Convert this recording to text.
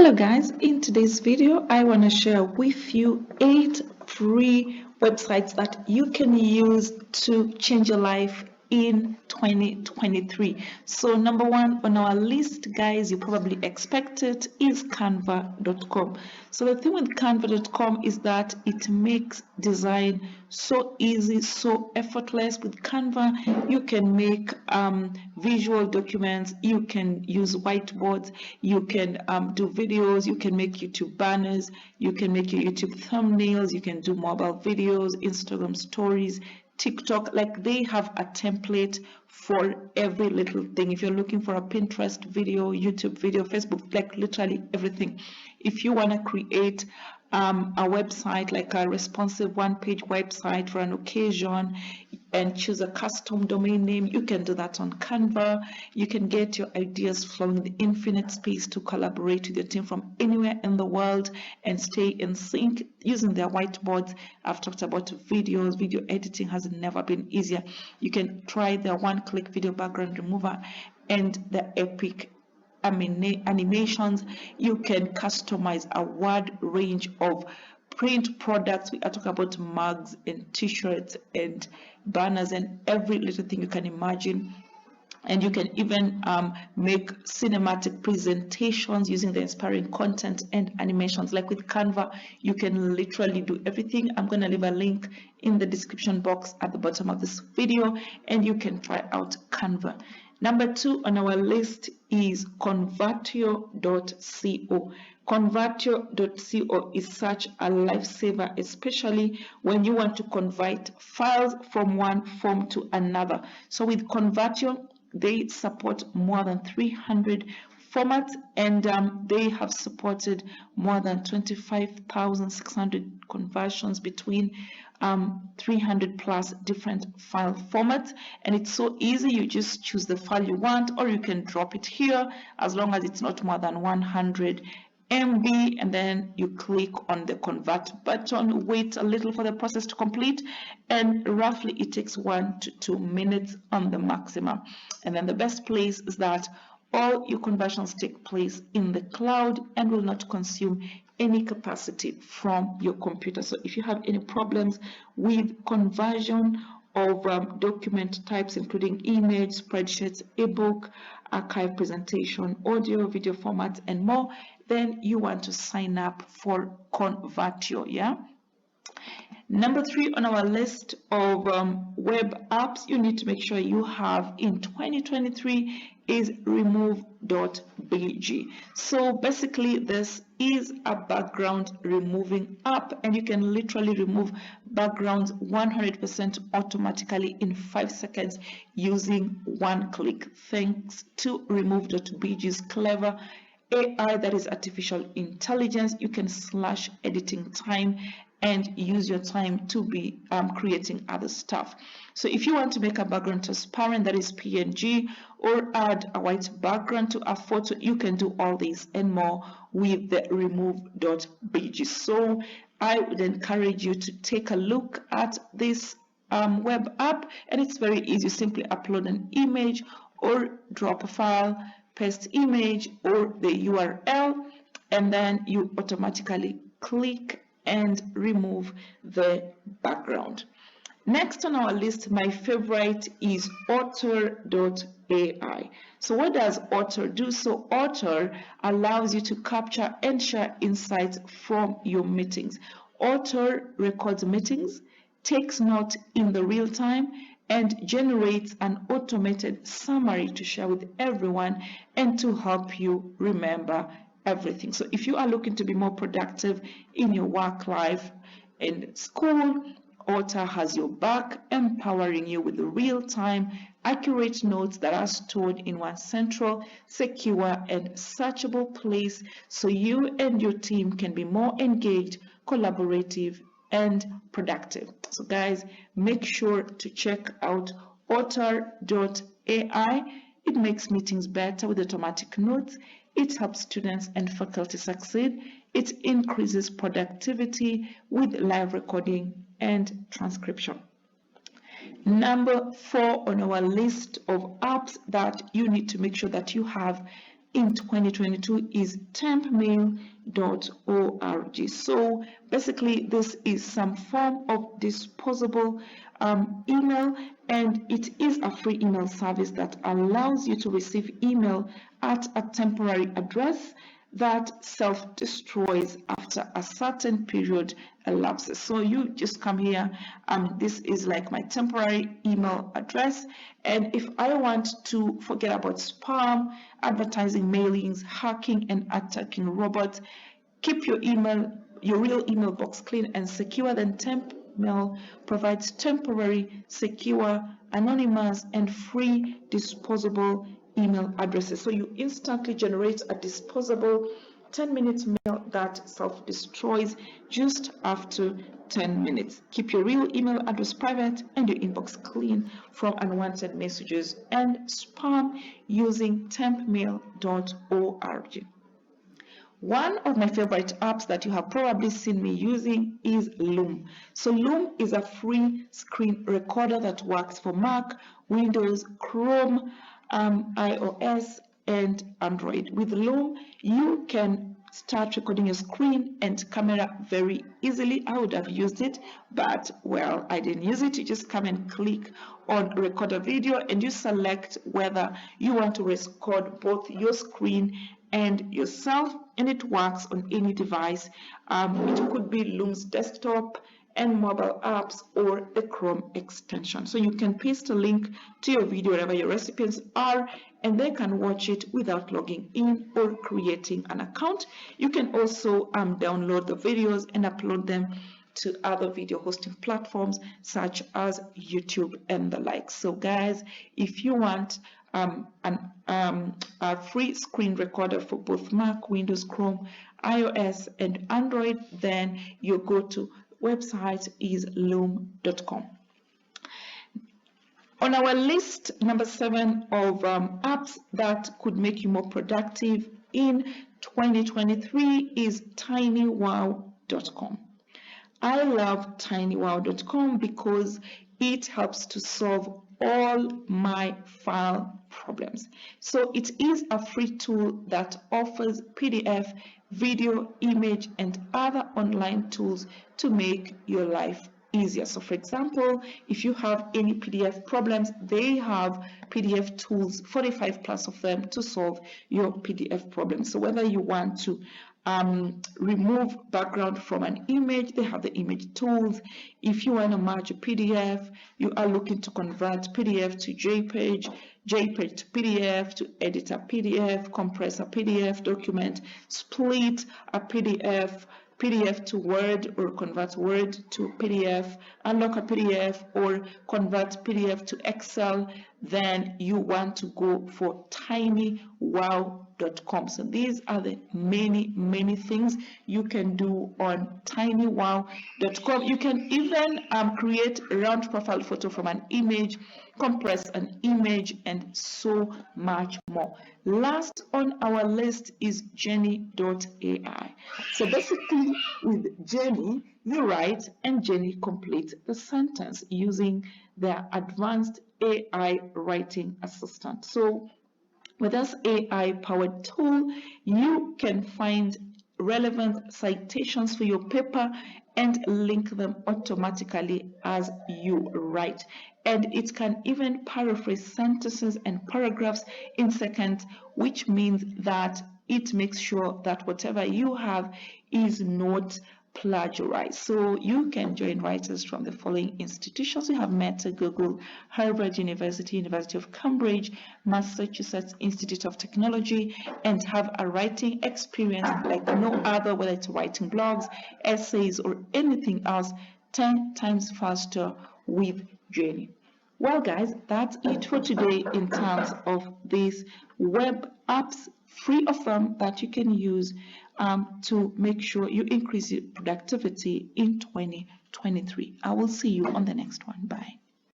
Hello guys, in today's video I want to share with you 8 free websites that you can use to change your life in 2023. So number one on our list, guys, you probably expected, is Canva.com. So the thing with Canva.com is that it makes design so easy, so effortless. With Canva you can make visual documents, you can use whiteboards, you can do videos, you can make YouTube banners, you can make your YouTube thumbnails, you can do mobile videos, Instagram stories, TikTok. Like, they have a template for every little thing. If you're looking for a Pinterest video, YouTube video, Facebook, like literally everything. If you want to create a website, like a responsive one-page website for an occasion, and choose a custom domain name, you can do that on Canva. You can get your ideas flowing, the infinite space to collaborate with your team from anywhere in the world and stay in sync using their whiteboards. I've talked about videos. Video editing has never been easier. You can try their one-click video background remover and the epic animations. You can customize a wide range of print products. We are talking about mugs and t-shirts and banners and every little thing you can imagine. And you can even make cinematic presentations using the inspiring content and animations. Like with Canva, you can literally do everything. I'm going to leave a link in the description box at the bottom of this video, and you can try out Canva. Number 2 on our list is Convertio.co. Convertio.co is such a lifesaver, especially when you want to convert files from one form to another. So with Convertio, they support more than 300 formats, and they have supported more than 25,600 conversions between 300 plus different file formats. And it's so easy. You just choose the file you want, or you can drop it here as long as it's not more than 100 MB, and then you click on the convert button, wait a little for the process to complete, and roughly it takes 1 to 2 minutes on the maximum. And then the best place is that all your conversions take place in the cloud and will not consume any capacity from your computer. So if you have any problems with conversion of document types, including image, spreadsheets, ebook, archive, presentation, audio, video formats, and more, then you want to sign up for Convertio. Yeah. Number 3 on our list of web apps you need to make sure you have in 2023 is Remove.page. So basically, this is a background removing app, and you can literally remove backgrounds 100% automatically in 5 seconds using one click, thanks to Remove.page's clever AI, that is artificial intelligence. You can slash editing time and use your time to be creating other stuff. So if you want to make a background transparent, that is PNG, or add a white background to a photo, you can do all this and more with the Remove.page. So I would encourage you to take a look at this web app, and it's very easy. You simply upload an image or drop a file, paste image or the URL, and then you automatically click and remove the background. Next on our list, my favorite is Otter.ai. So what does Otter do? So Otter allows you to capture and share insights from your meetings. Otter records meetings, takes note in the real time, and generates an automated summary to share with everyone and to help you remember everything. So if you are looking to be more productive in your work life and school, Otter has your back, empowering you with real-time, accurate notes that are stored in one central, secure, and searchable place, so you and your team can be more engaged, collaborative, and productive. So guys, make sure to check out Otter.ai. It makes meetings better with automatic notes. It helps students and faculty succeed. It increases productivity with live recording and transcription. Number 4 on our list of apps that you need to make sure that you have in 2022 is TempMail.org. So basically, this is some form of disposable email, and it is a free email service that allows you to receive email at a temporary address that self-destroys after a certain period elapses. So you just come here, this is like my temporary email address, and if I want to forget about spam, advertising, mailings, hacking and attacking robots, keep your real email box clean and secure, then TempMail provides temporary, secure, anonymous and free disposable email addresses. So you instantly generate a disposable 10-minute mail that self-destroys just after 10 minutes. Keep your real email address private and your inbox clean from unwanted messages and spam using TempMail.org. One of my favorite apps that you have probably seen me using is Loom. So Loom is a free screen recorder that works for Mac, Windows, Chrome, iOS and Android. With Loom, you can start recording your screen and camera very easily. I would have used it, but well, I didn't use it. You just come and click on record a video and you select whether you want to record both your screen and yourself, and it works on any device. It could be Loom's desktop and mobile apps or the Chrome extension. So you can paste a link to your video wherever your recipients are, and they can watch it without logging in or creating an account. You can also download the videos and upload them to other video hosting platforms such as YouTube and the like. So guys, if you want a free screen recorder for both Mac, Windows, Chrome, iOS and Android, then you go to website is loom.com. On our list, number 7 of apps that could make you more productive in 2023 is Tinywow.com. I love Tinywow.com because it helps to solve all my file problems. So it is a free tool that offers PDF, video, image, and other online tools to make your life easier. So for example, if you have any PDF problems, they have PDF tools, 45 plus of them, to solve your PDF problems. So whether you want to remove background from an image, they have the image tools. If you want to merge a PDF, you are looking to convert PDF to JPEG, JPEG to PDF, to edit a PDF, compress a PDF document, split a PDF, PDF to Word, or convert Word to PDF, unlock a PDF, or convert PDF to Excel, then you want to go for Tinywow.com. So these are the many things you can do on Tinywow.com. You can even create a round profile photo from an image, compress an image, and so much more. Last on our list is Jenny.ai. So basically with Jenny, you write and Jenny completes the sentence using their advanced AI writing assistant. So with this AI powered tool, you can find relevant citations for your paper and link them automatically as you write. And it can even paraphrase sentences and paragraphs in seconds, which means that it makes sure that whatever you have is not plagiarized. So you can join writers from the following institutions. We have Meta, Google, Harvard University, University of Cambridge, Massachusetts Institute of Technology, and have a writing experience like no other, whether it's writing blogs, essays, or anything else, 10 times faster with Jenny. Well guys, that's it for today in terms of these web apps, free of them, that you can use to make sure you increase your productivity in 2023. I will see you on the next one. Bye.